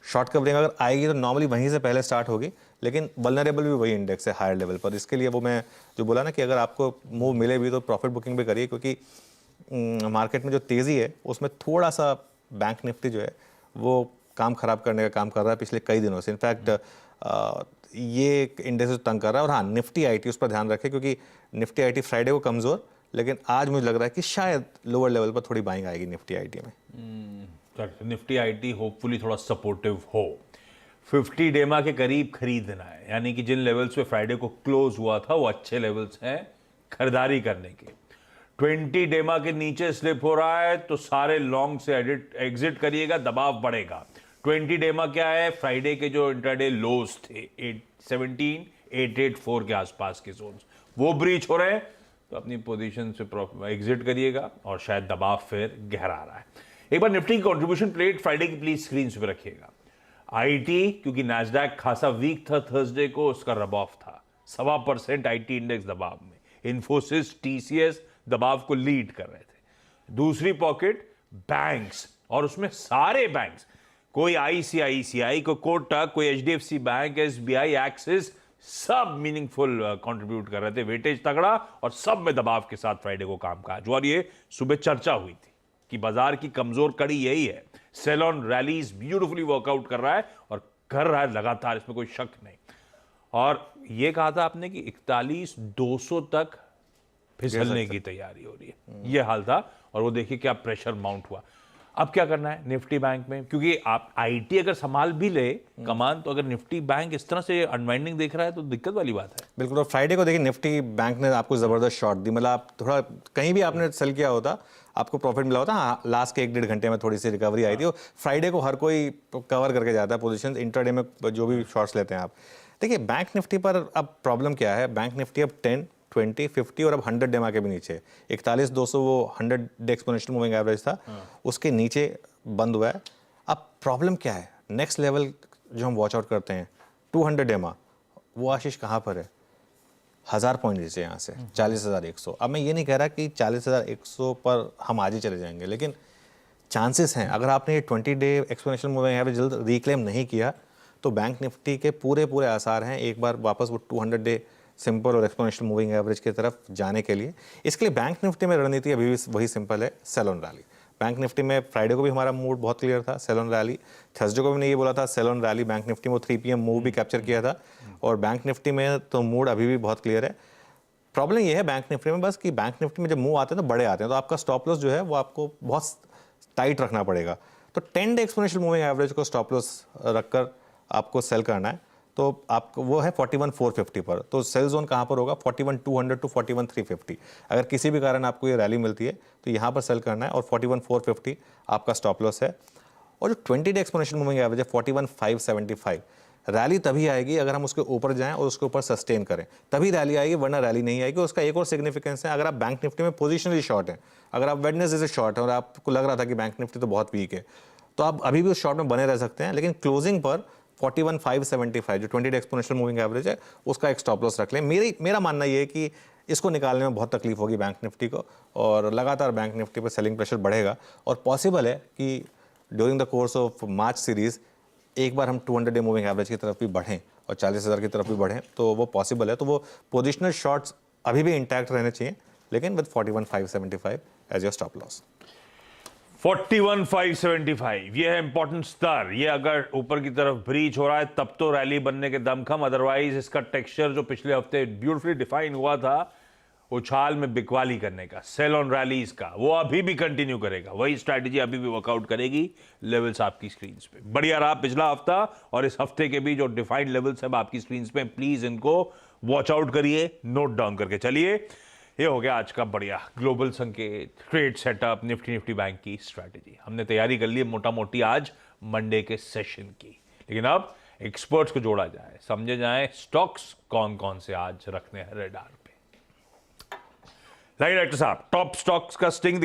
Short covering अगर आएगी तो नॉर्मली वहीं से पहले स्टार्ट होगी, लेकिन वल्नरेबल भी वही इंडेक्स है हायर लेवल पर। इसके लिए वो मैं जो बोला ना कि अगर आपको मूव मिले भी तो प्रॉफिट बुकिंग भी करिए, क्योंकि मार्केट में जो तेज़ी है उसमें थोड़ा सा बैंक निफ्टी जो है वो काम खराब करने का काम कर रहा है पिछले कई दिनों से। इनफैक्ट ये इंडेक्स तंग कर रहा है। और हाँ, निफ्टी आईटी उस पर ध्यान रखें, क्योंकि निफ्टी आईटी फ्राइडे को कमज़ोर, लेकिन आज मुझे लग रहा है कि शायद लोअर लेवल पर थोड़ी बाइंग आएगी निफ्टी आईटी में। निफ्टी आईटी होपफुली थोड़ा सपोर्टिव हो। 50 डेमा के करीब खरीदना है, यानी कि जिन लेवल्स पे फ्राइडे को क्लोज हुआ था वो अच्छे लेवल्स हैं खरीदारी करने के। 20 डेमा के नीचे स्लिप हो रहा है तो सारे लॉन्ग से एग्जिट करिएगा, दबाव बढ़ेगा। 20 डेमा क्या है, फ्राइडे के जो इंट्राडे लोज थे 817 884 के आसपास के जोन्स, वो ब्रीच हो रहे हैं तो अपनी पोजीशन से एग्जिट करिएगा और शायद दबाव फिर गहरा रहा है। एक बार निफ्टी की कंट्रीब्यूशन प्लेट फ्राइडे की प्लीज स्क्रीन पे रखिएगा। आईटी, क्योंकि नैस्डैक खासा वीक था थर्सडे को, उसका रब ऑफ था 1.25% आईटी इंडेक्स दबाव में। इन्फोसिस, टीसीएस दबाव को लीड कर रहे थे। दूसरी पॉकेट बैंक्स, और उसमें सारे बैंक्स, कोई आईसीआईसीआई, कोई कोटक, कोई एचडीएफसी बैंक, एसबीआई, एक्सिस, सब मीनिंगफुल कंट्रीब्यूट कर रहे थे। वेटेज तगड़ा और सब में दबाव के साथ फ्राइडे को कामकाज। और ये सुबह चर्चा हुई थी कि बाजार की कमजोर कड़ी यही है। Sell on rallies beautifully work out कर रहा है और कर रहा है लगातार, इसमें कोई शक नहीं। और ये कहा था आपने कि 41,200 तक फिसलने की तैयारी हो रही है, ये हाल था। और वो देखिए क्या प्रेशर माउंट हुआ। अब क्या करना है निफ्टी बैंक में, क्योंकि आप आईटी अगर संभाल भी ले कमान, तो अगर निफ्टी बैंक इस तरह से अनवाइंडिंग देख रहा है तो दिक्कत वाली बात है। बिल्कुल। और फ्राइडे को देखिए निफ्टी बैंक ने आपको ज़बरदस्त शॉट दी, मतलब आप थोड़ा कहीं भी आपने सेल किया होता आपको प्रॉफिट मिला होता। हाँ, लास्ट के 1-1.5 घंटे में थोड़ी सी रिकवरी आई थी। और फ्राइडे को हर कोई कवर करके जाता है पोजीशन, इंट्राडे में जो भी शॉर्ट्स लेते हैं आप। देखिए बैंक निफ्टी पर अब प्रॉब्लम क्या है, बैंक निफ्टी अब 10, 20, 50 और अब 100 डेमा के भी नीचे। 41,200 वो 100 डे एक्सपोनेंशियल मूविंग एवरेज था, उसके नीचे बंद हुआ है। अब प्रॉब्लम क्या है, नेक्स्ट लेवल जो हम वॉच आउट करते हैं 200 डेमा, वो आशीष कहाँ पर है, 1000 पॉइंट नीचे यहाँ से 40,100। अब मैं ये नहीं कह रहा कि 40,100 पर हम आज ही चले जाएंगे, लेकिन चांसेस हैं। अगर आपने ये 20 डे एक्सपोनेंशियल मूविंग एवरेज जल्द रिक्लेम नहीं किया तो बैंक निफ्टी के पूरे आसार हैं एक बार वापस वो 200 डे सिंपल और एक्सपोनेंशियल मूविंग एवरेज की तरफ जाने के लिए। इसके लिए बैंक निफ्टी में रणनीति अभी भी वही सिंपल है, sell on rally. Bank Nifty में फ्राइडे को भी हमारा मूड बहुत क्लियर था, सेल ऑन रैली। थर्सडे को भी मैंने ये बोला था sell on rally. Bank Nifty में 3 PM मूव भी कैप्चर किया था। और बैंक निफ्टी में तो मूड अभी भी बहुत क्लियर है। प्रॉब्लम ये है बैंक निफ्टी में बस कि बैंक निफ्टी में जब मूव आते हैं तो बड़े आते हैं, तो आपका स्टॉप लॉस जो है वो आपको बहुत टाइट रखना पड़ेगा। तो 10 डे एक्सपोनेंशियल मूविंग एवरेज को स्टॉप लॉस रखकर आपको सेल करना है। तो आपको वो है 41,450 पर। तो सेल जोन कहाँ पर होगा, 41,200 टू 41,350। अगर किसी भी कारण आपको ये रैली मिलती है तो यहाँ पर सेल करना है और 41,450 आपका स्टॉप लॉस है। और जो 20 डे एक्सपोनेंशियल मूविंग एवरेज है 41,575। रैली तभी आएगी अगर हम उसके ऊपर जाएं और उसके ऊपर सस्टेन करें, तभी रैली आएगी, वरना रैली नहीं आएगी। उसका एक और सिग्निफिकेंस है, अगर आप बैंक निफ्टी में पोजिशनली शॉर्ट हैं, अगर आप वेडनेसडे से शॉर्ट हैं और आपको लग रहा था कि बैंक निफ्टी तो बहुत वीक है, तो आप अभी भी उस शॉर्ट में बने रह सकते हैं। लेकिन क्लोजिंग पर 41,575 जो 20 डे एक्सपोनेंशियल मूविंग एवरेज है उसका एक स्टॉप लॉस रख लें। मेरा मानना ये है कि इसको निकालने में बहुत तकलीफ होगी बैंक निफ्टी को, और लगातार बैंक निफ्टी पर सेलिंग प्रेशर बढ़ेगा। और पॉसिबल है कि during the course of March series एक बार हम 200 डे मूविंग एवरेज की तरफ भी बढ़ें और 40,000 की तरफ भी बढ़ें, तो वो पॉसिबल है। तो वो पोजिशनल शॉर्ट्स अभी भी इंटैक्ट रहने चाहिए, लेकिन with 41,575 as your stop loss. 41,575 ये है इंपॉर्टेंट स्तर। ये अगर ऊपर की तरफ ब्रीच हो रहा है तब तो रैली बनने के दम खम, अदरवाइज इसका टेक्सचर जो पिछले हफ्ते ब्यूटीफुली डिफाइन हुआ था उछाल में बिकवाली करने का, सेल ऑन रैलीज का, वो अभी भी कंटिन्यू करेगा। वही स्ट्रैटेजी अभी भी वर्कआउट करेगी। लेवल्स आपकी स्क्रीन पे बढ़िया रहा पिछला हफ्ता, और इस हफ्ते के भी जो डिफाइंड लेवल्स है आपकी स्क्रीन पे, प्लीज इनको वॉच आउट करिए, नोट डाउन करके चलिए। ये हो गया आज का बढ़िया ग्लोबल संकेत, ट्रेड सेटअप, निफ्टी बैंक की स्ट्रैटेजी। हमने तैयारी कर ली मोटा मोटी आज मंडे के सेशन की, लेकिन अब एक्सपर्ट्स को जोड़ा जाए, समझे जाए स्टॉक्स कौन कौन से आज रखने हैं रेडार पे। डायरेक्टर साहब, टॉप स्टॉक्स का स्टिंग